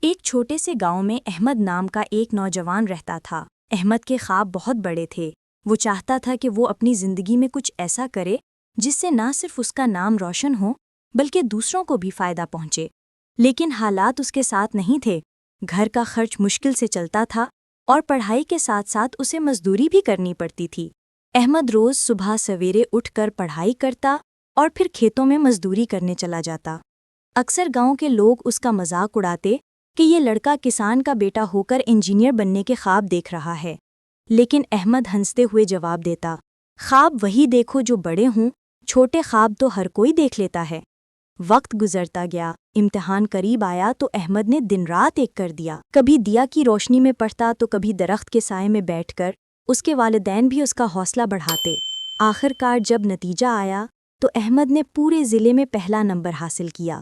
ایک چھوٹے سے گاؤں میں احمد نام کا ایک نوجوان رہتا تھا۔ احمد کے خواب بہت بڑے تھے۔ وہ چاہتا تھا کہ وہ اپنی زندگی میں کچھ ایسا کرے جس سے نہ صرف اس کا نام روشن ہو بلکہ دوسروں کو بھی فائدہ پہنچے، لیکن حالات اس کے ساتھ نہیں تھے۔ گھر کا خرچ مشکل سے چلتا تھا اور پڑھائی کے ساتھ ساتھ اسے مزدوری بھی کرنی پڑتی تھی۔ احمد روز صبح سویرے اٹھ کر پڑھائی کرتا اور پھر کھیتوں میں مزدوری کرنے چلا جاتا۔ اکثر گاؤں کے لوگ اس کا مذاق اڑاتے کہ یہ لڑکا کسان کا بیٹا ہو کر انجینئر بننے کے خواب دیکھ رہا ہے، لیکن احمد ہنستے ہوئے جواب دیتا، خواب وہی دیکھو جو بڑے ہوں، چھوٹے خواب تو ہر کوئی دیکھ لیتا ہے۔ وقت گزرتا گیا، امتحان قریب آیا تو احمد نے دن رات ایک کر دیا۔ کبھی دیا کی روشنی میں پڑھتا تو کبھی درخت کے سائے میں بیٹھ کر۔ اس کے والدین بھی اس کا حوصلہ بڑھاتے۔ آخر کار جب نتیجہ آیا تو احمد نے پورے ضلع میں پہلا نمبر حاصل کیا۔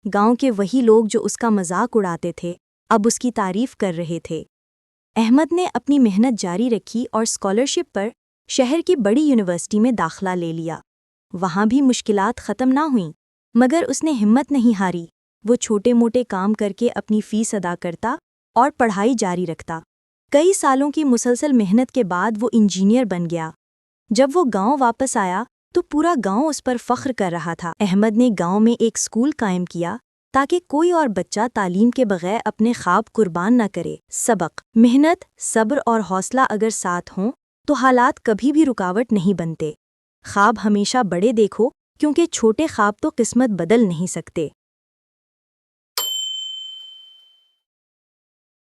گاؤں کے وہی لوگ جو اس کا مذاق اڑاتے تھے اب اس کی تعریف کر رہے تھے۔ احمد نے اپنی محنت جاری رکھی اور اسکالرشپ پر شہر کی بڑی یونیورسٹی میں داخلہ لے لیا۔ وہاں بھی مشکلات ختم نہ ہوئیں، مگر اس نے ہمت نہیں ہاری۔ وہ چھوٹے موٹے کام کر کے اپنی فیس ادا کرتا اور پڑھائی جاری رکھتا۔ کئی سالوں کی مسلسل محنت کے بعد وہ انجینئر بن گیا۔ جب وہ گاؤں واپس آیا تو پورا گاؤں اس پر فخر کر رہا تھا۔ احمد نے گاؤں میں ایک اسکول قائم کیا تاکہ کوئی اور بچہ تعلیم کے بغیر اپنے خواب قربان نہ کرے۔ سبق: محنت، صبر اور حوصلہ اگر ساتھ ہوں تو حالات کبھی بھی رکاوٹ نہیں بنتے۔ خواب ہمیشہ بڑے دیکھو کیونکہ چھوٹے خواب تو قسمت بدل نہیں سکتے۔